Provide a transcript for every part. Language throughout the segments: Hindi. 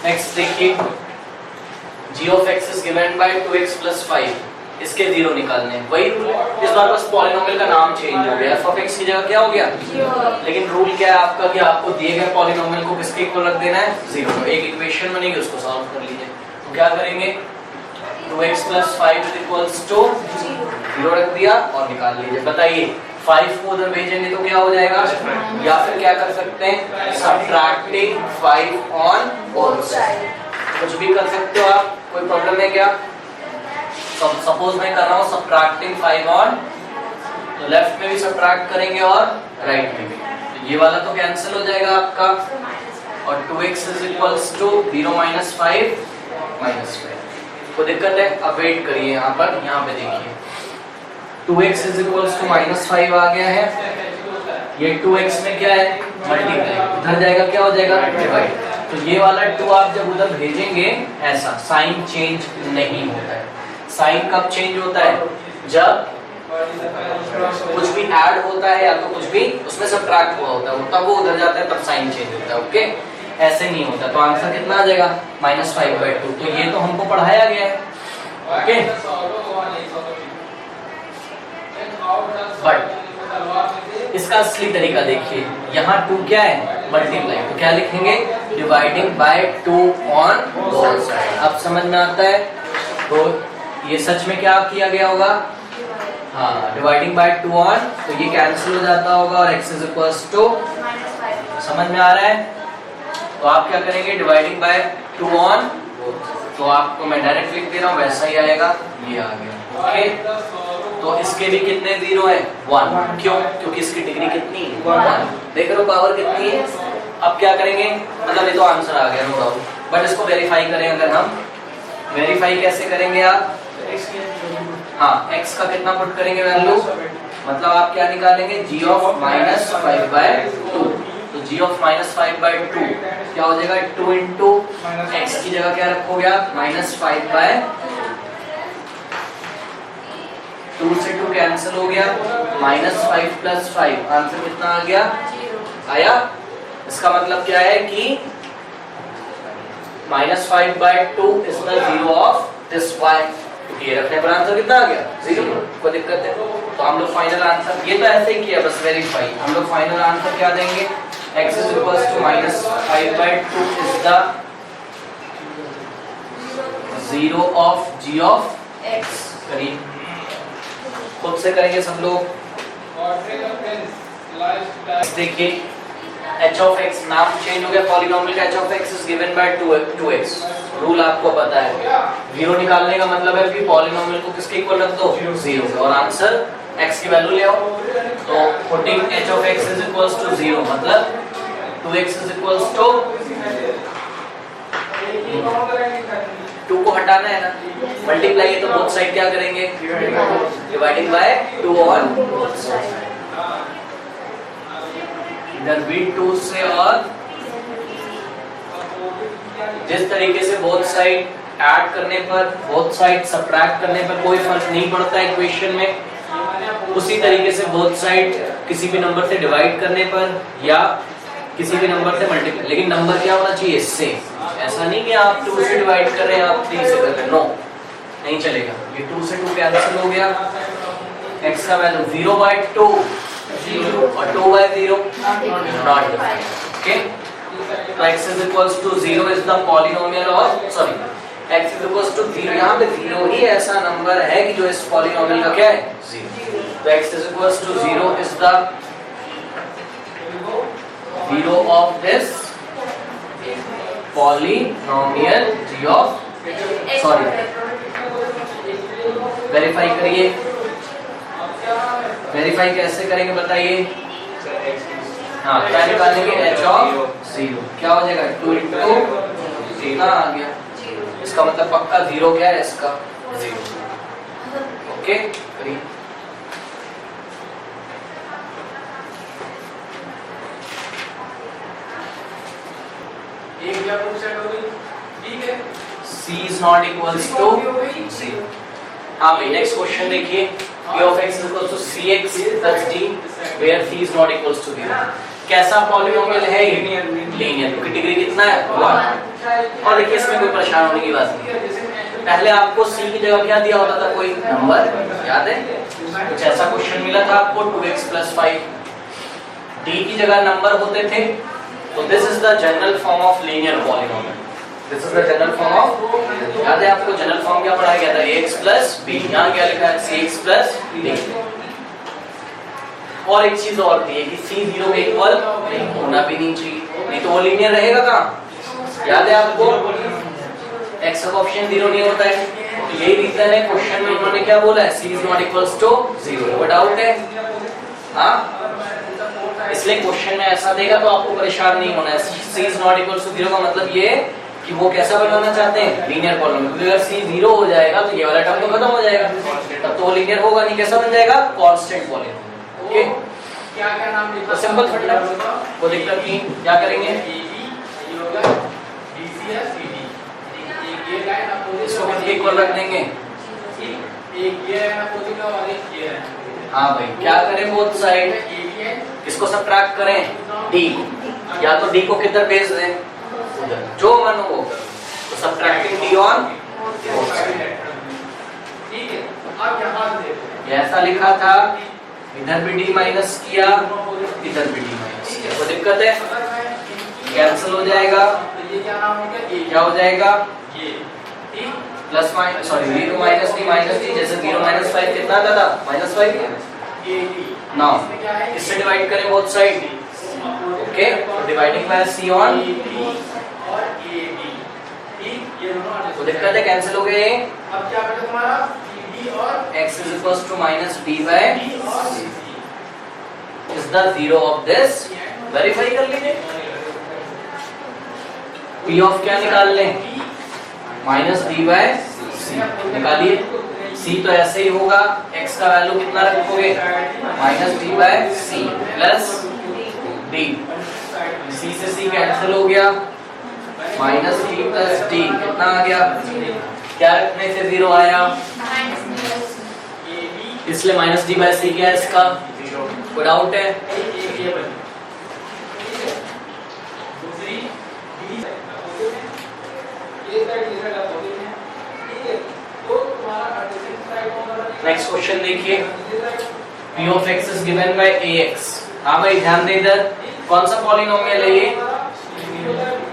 नेक्स्ट देखिए, g of x is given by 2x plus 5, इसके जीरो निकालने हैं। वही रूल है, इस बार बस पॉलिनोमियल का नाम चेंज हो गया, f of x की जगह क्या हो गया, लेकिन रूल क्या है आपका कि आपको दिए गए पॉलिनोमियल को किसके इक्वल रख देना है, जीरो। एक इक्वेशन बनेगी, उसको सॉल्व कर लीजिए। तो क्या करेंगे, 2x plus 5 is equals to 0 रख दिया और निकाल लीजिए। बताइए 5 को उधर भेजेंगे तो क्या हो जाएगा, या फिर क्या कर सकते हैं, सबट्रैक्टिंग 5 ऑन बोथ साइड, कुछ भी कर सकते हो आप, कोई प्रॉब्लम है क्या। सपोज मैं कर रहा हूँ सबट्रैक्टिंग 5 ऑन, तो लेफ्ट में भी सबट्रैक्ट करेंगे और राइट में भी, तो ये वाला तो कैंसिल हो जाएगा आपका, और 2x is equals to 0 minus 5 minus 5। कोई दिक्कत है, अब वेट करिए, यहाँ पे देखिए 2x is equals to -5 आ गया है, ये 2x में क्या है, मल्टीप्लाई, इधर जाएगा क्या हो जाएगा, डिवाइड। तो ये वाला 2 आप जब उधर भेजेंगे, ऐसा साइन चेंज नहीं होता है। साइन कब चेंज होता है, जब कुछ भी ऐड होता है या तो कुछ भी उसमें सब्ट्रैक्ट हुआ होता है, तब वो उधर जाता है, तब साइन चेंज होता है। ओके, ऐसे नहीं होता। तो आंसर कितना आ जाएगा, -5/2। तो ये तो हमको पढ़ाया गया है। ओके, बट इसका असली तरीका देखिए, यहाँ 2 क्या है, मल्टीप्लाई, तो क्या लिखेंगे, dividing by 2 on both side. अब समझ में आता है। तो ये सच में क्या किया गया होगा, हाँ, डिवाइडिंग बाय 2 ऑन, तो ये कैंसिल हो जाता होगा और x is equals to, समझ में आ रहा है। तो आप क्या करेंगे, डिवाइडिंग बाय 2 ऑन, तो आपको मैं डायरेक्ट लिख दे रहा हूँ, वैसा ही आएगा, ये आ गया। ओके, तो इसके भी कितने जीरो है, 1। क्यों, क्योंकि इसकी डिग्री कितनी है, 1। देख रहे हो पावर कितनी है। अब क्या करेंगे, मतलब ये तो आंसर आ गया, नो डाउट, बट इसको वेरीफाई करें। अगर हम वेरीफाई कैसे करेंगे आप, हाँ, x का कितना पुट करेंगे वैल्यू, मतलब आप क्या निकालेंगे, g of -5/2। तो g of -5/2 क्या हो जाएगा, 2 into x की जगह क्या रखोगे आप, -5/2 से 2 कैंसिल हो गया, -5 + 5, आंसर कितना आ गया, आया। इसका मतलब क्या है कि -5/2 is the zero of this y, क्योंकि ये रखने पर आंसर कितना आ गया, 0। कोई दिक्कत है। तो हम लोग फाइनल आंसर, ये तो ऐसे ही किया बस वेरीफाई, हम लोग फाइनल आंसर क्या देंगे, x is equals to -5/2 is the zero of g of x। करिए, खुद से करेंगे सब लोग। देखिए h of x, नाम चेंज हो गया पॉलिनोमियल का, h of x is given by 2x। Rule आपको पता है, 0 निकालने का मतलब है कि पॉलिनोमियल को किसके इक्वल रख दो, 0 और आंसर x की वैल्यू ले आओ। तो putting h of x is equals to 0, मतलब 2x is equals to 2 को हटाना है ना, मल्टीप्लाई है तो बोथ साइड क्या करेंगे, dividing by 2 on both side, इधर भी 2 से, और जिस तरीके से बोथ साइड ऐड करने पर, बोथ साइड सब्ट्रैक्ट करने पर कोई फर्क नहीं पड़ता है इक्वेशन में, उसी तरीके से बोथ साइड किसी भी नंबर से डिवाइड करने पर या किसी भी नंबर से मल्टीप्लाई, लेकिन नंबर क्या होना चाहिए, सेम। ऐसा नहीं कि आप 2 से डिवाइड कर रहे हैं, आप 3 से कर रहे हैं, नो, नहीं चलेगा। ये 2 से 2 कैंसिल हो गया, x का वैल्यू 0/2 और 2/0 नॉट डिफाइंड। ओके, तो x is equals to 0 is the polynomial of, sorry, x is equals to 0, यहाँ पे 0 ही ऐसा नंबर है कि जो इस पॉलिनोमियल का क्या है, 0। तो x is equals to 0 is the zero of this polynomial g of, sorry, verify करिए। वेरीफाई कैसे करेंगे बताइए, हाँ, क्या निकालेंगे, h of 0 क्या हो जाएगा, 2 into कितना आ गया, इसका मतलब पक्का 0 क्या है, इसका 0। ओके, करिए। C is not equals to 0। हाँ भाई, नेक्स्ट क्वेश्चन देखिए, p of x is equals to cx plus d where c is not equals to 0। कैसा पॉलिनोमियल है ये, लीनियर, क्योंकि डिग्री कितना है 1। और देखिए इसमें कोई परेशान होने की बात नहीं है। पहले आपको c की जगह क्या दिया होता था, कोई नंबर याद है? कुछ ऐसा क्वेश्चन मिला था आपको 2x + 5, d की जगह नंबर होते थे। तो this is the general form of linear polynomial. This is the general form of, याद है आपको जनरल फॉर्म क्या पढ़ाया गया था? ax + b, यहां क्या लिखा है? cx + d। और एक चीज और थी कि c 0 के इक्वल नहीं होना भी नहीं चाहिए, नहीं तो वो लीनियर रहेगा कहां? याद है आपको x का ऑप्शन 0 नहीं होता है। तो यही रीजन है क्वेश्चन में उन्होंने क्या बोला है, c ≠ = 0। वो डाउट है? हां, इसलिए क्वेश्चन में ऐसा देगा तो आपको परेशान नहीं होना है। c ≠ 0 का मतलब ये है कि वो कैसा बनाना चाहते हैं? Linear polynomial. क्योंकि अगर c 0 हो जाएगा तो ये वाला टर्म तो खत्म हो जाएगा, तब तो वो लीनियर होगा नहीं। कैसा बन जाएगा? Constant polynomial. ओके, क्या क्या नाम लिखा? तो सिंपल फंडा, वो दिक्कत नहीं। क्या करेंगे? ये होगा BC या CD, एक ये लाइन अपोजिट इसको कितने इक्वल रख देंगे? एक ये लाइन अपोजिट और एक ये लाइन। हाँ भाई, क्या करें? बोथ साइड किसको सबट्रैक्ट करें? d। या तो d को किधर भेज दें? उधर, जो मन हो। तो subtracting d on both side. ठीक है, अब यहां से देखो ऐसा लिखा था, इधर भी d माइनस किया, इधर भी d माइनस किया। कोई दिक्कत है? कैंसिल हो जाएगा। तो ये क्या नाम हो गया? क्या हो जाएगा? ये ठीक, plus minus, sorry 0 minus d minus d, जैसे 0 - 5 कितना आता था? -5। नाउ इससे डिवाइड करें बोथ साइड। ओके, तो डिवाइडिंग बाय c ऑन, और AB ठीक, ये दोनों तो दिक्कत है, कैंसिल हो गए। अब क्या बचा तुम्हारा? CD और x is equals to minus d by D और C। is the zero of this। Verify कर लीजिए। p ऑफ क्या निकाल लें? माइनस d by c निकालिए। c तो ऐसे ही होगा, x का वैल्यू कितना रखोगे? Minus d by c plus d। c से c कैंसिल हो गया, माइनस d प्लस d कितना आ गया? क्या रखने से 0 आया? इसलिए माइनस d by c क्या है इसका? कोई डाउट है? नेक्स्ट क्वेश्चन देखिए, p of x is given by ax। हाँ भाई ध्यान दे, इधर कौन सा पॉलिनोमियल है ये?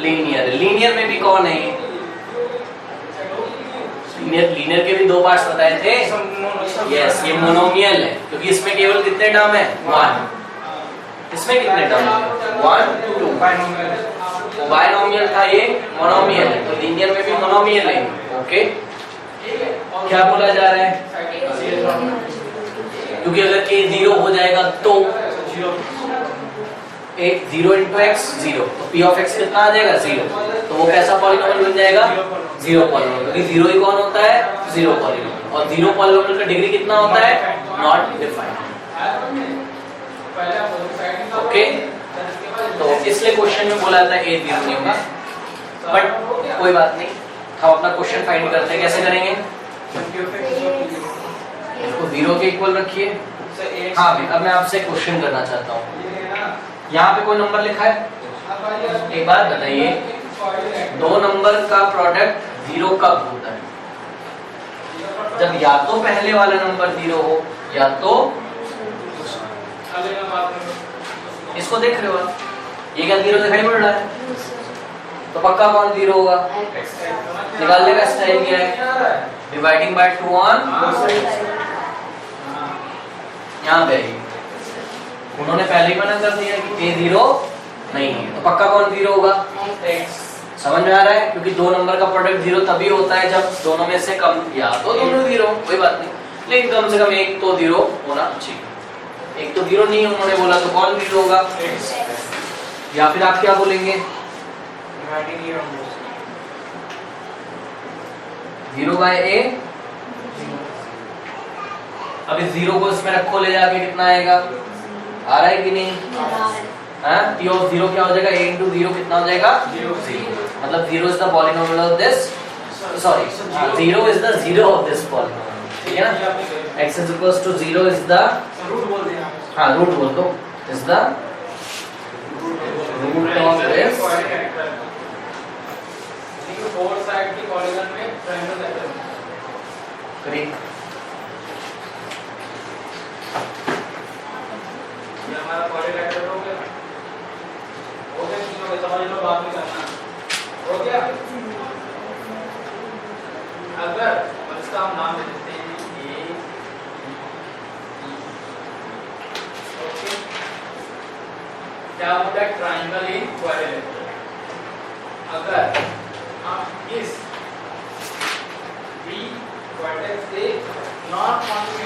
लीनियर। लीनियर में भी कौन है ये? लीनियर के भी दो पार्ट्स बताए थे। यस, ये मोनोमियल है, क्योंकि इसमें केवल कितने टर्म है? 1। इसमें कितने टर्म है? 1 2। बायनोमियल था, ये मोनोमियल है, तो लीनियर में भी मोनोमियल है। ओके, क्या बोला जा रहा है? क्योंकि अगर a 0 हो जाएगा तो 0 into x 0, तो p of x कितना आ जाएगा? 0। तो वो कैसा पॉलिनोमियल बन जाएगा? 0 पॉलिनोमियल, क्योंकि 0 ही कौन होता है? 0 पॉलिनोमियल। और 0 पॉलिनोमियल का डिग्री कितना होता है? Not defined. ओके, तो इसलिए क्वेश्चन में बोला था a 0 नहीं होगा, बट कोई बात नहीं, हम अपना क्वेश्चन फाइंड करते हैं। कैसे करेंगे? इसको 0 के इक्वल रखिए। हाँ भाई, अब मैं आपसे क्वेश्चन करना चाहता हूँ। यहाँ पे कोई नंबर लिखा है? एक बात बताइए, दो नंबर का प्रोडक्ट 0 कब होता है? जब या तो पहले वाला नंबर 0 हो या तो, इसको देख रहे हो आप, ये क्या 0 दिखाई पड़ रहा है? तो पक्का कौन 0 होगा? निकालने का स्टाइल क्या है? डिवाइडिंग बाय 2 ऑन, यहाँ पे उन्होंने पहले ही मना कर दिया कि a 0 नहीं है, तो पक्का कौन 0 होगा? समझ में आ रहा है? क्योंकि दो नंबर का प्रोडक्ट 0 तभी होता है जब दोनों में से कम, या तो दोनों 0, कोई बात नहीं, लेकिन कम से कम एक तो 0 होना चाहिए। एक तो 0 नहीं उन्होंने बोला, तो कौन 0 होगा? या फिर आप क्या बोलेंगे? 0 by a। अब इस 0 को इसमें रखो, ले जाके कितना आएगा? आ रहा है कि नहीं? p of 0 क्या हो जाएगा? a into 0 कितना हो जाएगा? 0। मतलब 0 is the polynomial of this, sorry 0 is the 0 of this polynomial, ठीक है ना? x is equals to 0 is the root बोल दो, is the root of is quadrilateral, यानी कि 4 साइड के पॉलीगॉन में ट्रायंगल सेक्टर करेक्ट। ये हमारा क्वाड्रिलेटरल हो गया। चीजों को समझ लो, बात नहीं करना। हो गया? अगर इसका हम नाम दे देते हैं A, ओके, क्या होता है ट्रायंगल इन क्वाड्रिलेटरल। अगर हम इस B वर्टेक्स से नॉन कॉन्टिन्यूस